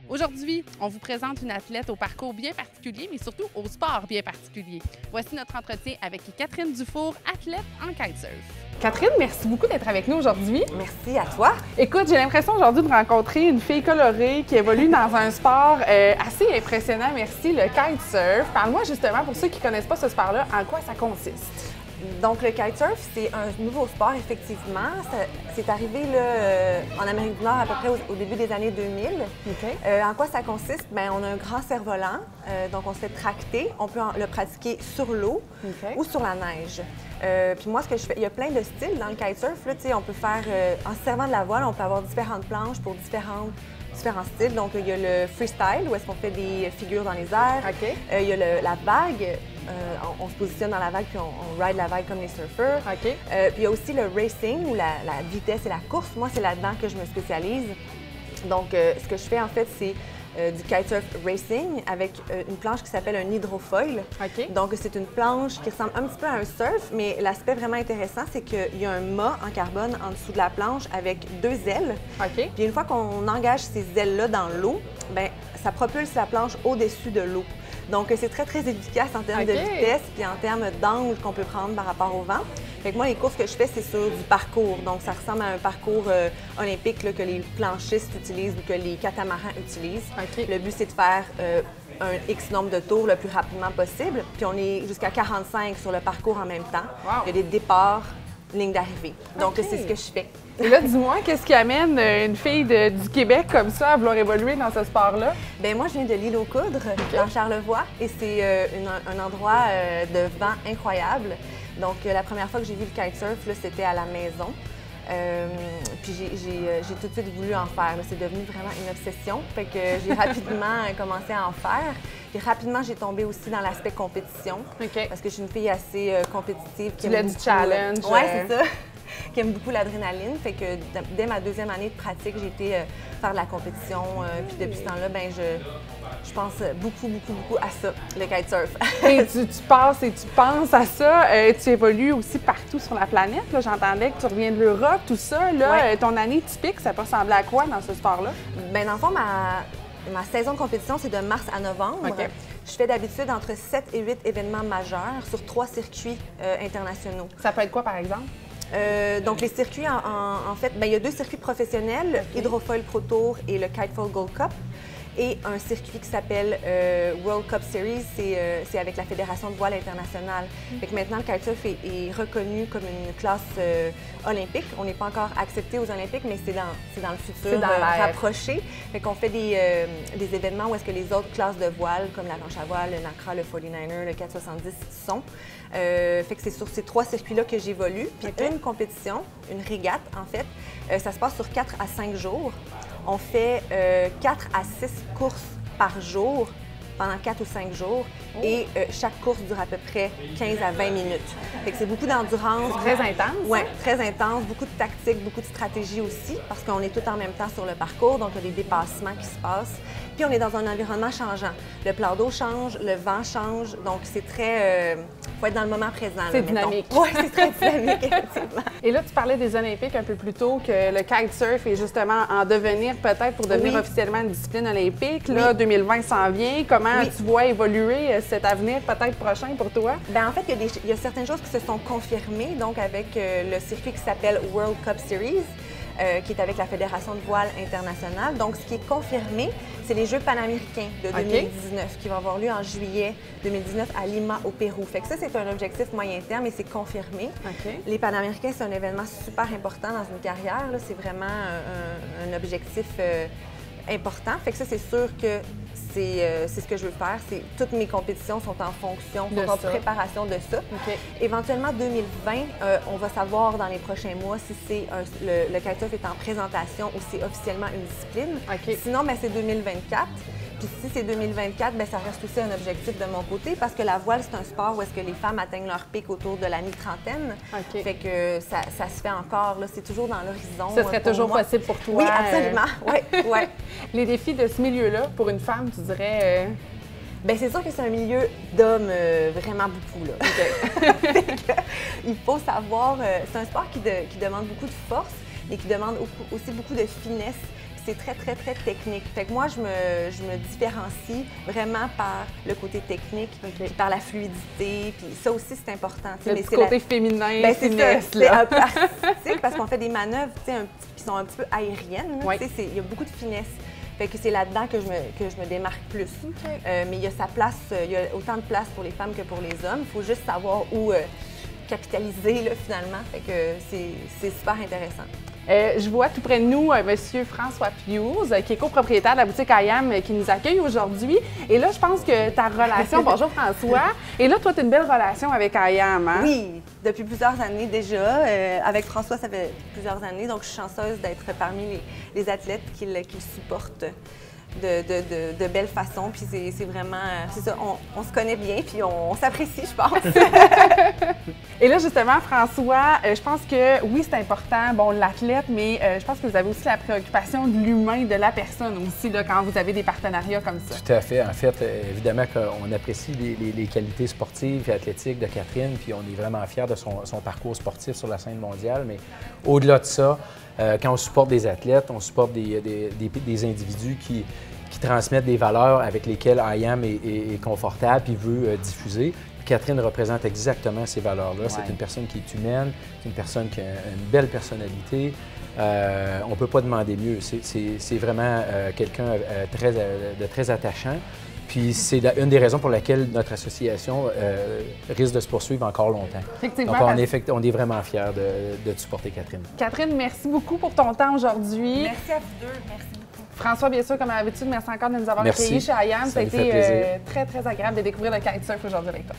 Aujourd'hui, on vous présente une athlète au parcours bien particulier, mais surtout au sport bien particulier. Voici notre entretien avec Catherine Dufour, athlète en kitesurf. Catherine, merci beaucoup d'être avec nous aujourd'hui. Merci à toi. Écoute, j'ai l'impression aujourd'hui de rencontrer une fille colorée qui évolue dans un sport assez impressionnant, merci, le kitesurf. Parle-moi justement, pour ceux qui ne connaissent pas ce sport-là, en quoi ça consiste? Donc, le kitesurf, c'est un nouveau sport, effectivement. C'est arrivé là, en Amérique du Nord à peu près au début des années 2000. Okay. En quoi ça consiste? Bien, on a un grand cerf-volant, donc on se fait tracter. On peut le pratiquer sur l'eau ou sur la neige. Puis moi, ce que je fais, il y a plein de styles dans le kitesurf. Là, on peut faire, en se servant de la voile, on peut avoir différentes planches pour différents styles. Donc, il y a le freestyle, où est-ce qu'on fait des figures dans les airs. Okay. Il y a la vague. On se positionne dans la vague, puis on ride la vague comme les surfeurs. Okay. Puis il y a aussi le racing, ou la vitesse et la course. Moi, c'est là-dedans que je me spécialise. Donc, ce que je fais, en fait, c'est du kitesurf racing avec une planche qui s'appelle un hydrofoil. Okay. Donc, c'est une planche qui ressemble un petit peu à un surf, mais l'aspect vraiment intéressant, c'est qu'il y a un mât en carbone en dessous de la planche avec deux ailes. Okay. Puis une fois qu'on engage ces ailes-là dans l'eau, bien, ça propulse la planche au-dessus de l'eau. Donc, c'est très, très efficace en termes de vitesse puis en termes d'angle qu'on peut prendre par rapport au vent. Fait que moi, les courses que je fais, c'est sur du parcours. Donc, ça ressemble à un parcours olympique là, que les planchistes utilisent ou que les catamarans utilisent. Okay. Le but, c'est de faire un X nombre de tours le plus rapidement possible. Puis, on est jusqu'à 45 sur le parcours en même temps. Wow. Il y a des départs, ligne d'arrivée. Donc, c'est ce que je fais. Et là, dis-moi, qu'est-ce qui amène une fille du Québec comme ça à vouloir évoluer dans ce sport-là? Bien, moi, je viens de l'île aux Coudres, dans Charlevoix, et c'est un endroit de vent incroyable. Donc, la première fois que j'ai vu le kitesurf, c'était à la maison. Puis j'ai tout de suite voulu en faire. C'est devenu vraiment une obsession. Fait que j'ai rapidement commencé à en faire. Puis rapidement, j'ai tombé aussi dans l'aspect compétition. Parce que je suis une fille assez compétitive. Tu voulais du challenge. Oui, c'est ça. Qui aime beaucoup l'adrénaline. Fait que dès ma deuxième année de pratique, j'ai été faire de la compétition. Puis depuis ce temps-là, ben je pense beaucoup à ça, le kitesurf. Et tu passes et tu penses à ça. Tu évolues aussi partout sur la planète. J'entendais que tu reviens de l'Europe, tout ça. Là, ton année typique, ça peut ressembler à quoi dans ce sport-là? Bien, dans le fond, ma saison de compétition, c'est de mars à novembre. Okay. Je fais d'habitude entre 7 et 8 événements majeurs sur 3 circuits internationaux. Ça peut être quoi, par exemple? Donc, les circuits, en fait, bien, il y a 2 circuits professionnels, Hydrofoil Pro Tour et le Kitefoil Gold Cup. Et un circuit qui s'appelle World Cup Series, c'est avec la Fédération de voile internationale. Fait que maintenant, le kitesurf est reconnu comme une classe olympique. On n'est pas encore accepté aux Olympiques, mais c'est dans le futur rapproché. Fait qu'on fait des événements où est-ce que les autres classes de voile, comme la planche à voile, le NACRA, le 49er, le 470, sont. Fait que c'est sur ces 3 circuits-là que j'évolue. Puis une compétition, une régate, en fait, ça se passe sur 4 à 5 jours. On fait 4 à 6 courses par jour pendant 4 ou 5 jours. Et chaque course dure à peu près 15 à 20 minutes. Fait que c'est beaucoup d'endurance. Très intense. Oui, très intense. Beaucoup de tactique, beaucoup de stratégie aussi, parce qu'on est tout en même temps sur le parcours, donc il y a des dépassements qui se passent. Puis on est dans un environnement changeant. Le plan d'eau change, le vent change, donc c'est très... faut être dans le moment présent. C'est dynamique. Oui, c'est très dynamique, effectivement. Et là, tu parlais des Olympiques un peu plus tôt, que le kitesurf est justement en devenir peut-être pour devenir officiellement une discipline olympique. Là, 2020 s'en vient. Comment tu vois évoluer cet avenir peut-être prochain pour toi? Bien, en fait, il y a certaines choses qui se sont confirmées, donc avec le circuit qui s'appelle World Cup Series, qui est avec la Fédération de voile internationale. Donc, ce qui est confirmé, c'est les Jeux panaméricains de 2019 qui vont avoir lieu en juillet 2019 à Lima, au Pérou. Fait que ça, c'est un objectif moyen terme et c'est confirmé. Les Panaméricains, c'est un événement super important dans une carrière. C'est vraiment un objectif important. Fait que ça, c'est sûr que c'est ce que je veux faire. Toutes mes compétitions sont en fonction, sont en préparation de ça. Éventuellement, 2020, on va savoir dans les prochains mois si le kitesurf est en présentation ou c'est officiellement une discipline. Sinon, c'est 2024. Puis si c'est 2024, bien, ça reste aussi un objectif de mon côté parce que la voile, c'est un sport où est-ce que les femmes atteignent leur pic autour de la mi-trentaine. Fait que ça se fait encore, là, c'est toujours dans l'horizon. Ce serait toujours possible pour toi? Oui, absolument. Ouais. Les défis de ce milieu-là, pour une femme, tu dirais... Bien, c'est sûr que c'est un milieu d'hommes vraiment beaucoup, là. Il faut savoir, c'est un sport qui demande beaucoup de force et qui demande aussi beaucoup de finesse. c'est très, très, très technique. Fait que moi, je me différencie vraiment par le côté technique, puis par la fluidité, puis ça aussi, c'est important. Le petit côté féminin, ben, finesse, c'est un peu artistique, parce qu'on fait des manœuvres, qui sont un petit peu aériennes. Oui. Il y a beaucoup de finesse. Fait que c'est là-dedans que je me démarque plus. Mais il y a sa place, il y a autant de place pour les femmes que pour les hommes. Il faut juste savoir où capitaliser, là, finalement. Fait que c'est super intéressant. Je vois tout près de nous Monsieur François Pius, qui est copropriétaire de la boutique IAM, qui nous accueille aujourd'hui. Et là, je pense que ta relation, bonjour François, et là, toi, tu as une belle relation avec IAM, hein? Oui, depuis plusieurs années déjà. Avec François, ça fait plusieurs années, donc je suis chanceuse d'être parmi les athlètes qui le supportent de belle façon. Puis c'est vraiment, c'est ça, on se connaît bien, puis on s'apprécie, je pense. Et là, justement, François, je pense que oui, c'est important, bon, l'athlète, mais je pense que vous avez aussi la préoccupation de l'humain, de la personne aussi, là, quand vous avez des partenariats comme ça. Tout à fait. En fait, évidemment qu'on apprécie les qualités sportives et athlétiques de Catherine, puis on est vraiment fiers de son parcours sportif sur la scène mondiale. Mais au-delà de ça, quand on supporte des athlètes, on supporte des individus qui transmettent des valeurs avec lesquelles IAM est confortable et veut diffuser. Catherine représente exactement ces valeurs-là. Ouais. C'est une personne qui est humaine, c'est une personne qui a une belle personnalité. On ne peut pas demander mieux. C'est vraiment quelqu'un de très attachant. Puis c'est une des raisons pour laquelle notre association risque de se poursuivre encore longtemps. Donc on est vraiment fiers de te supporter, Catherine. Catherine, merci beaucoup pour ton temps aujourd'hui. Merci à vous deux. Merci beaucoup. François, bien sûr, comme à l'habitude, merci encore de nous avoir accueillis chez IAM. Ça a été très, très agréable de découvrir le kitesurf aujourd'hui avec toi.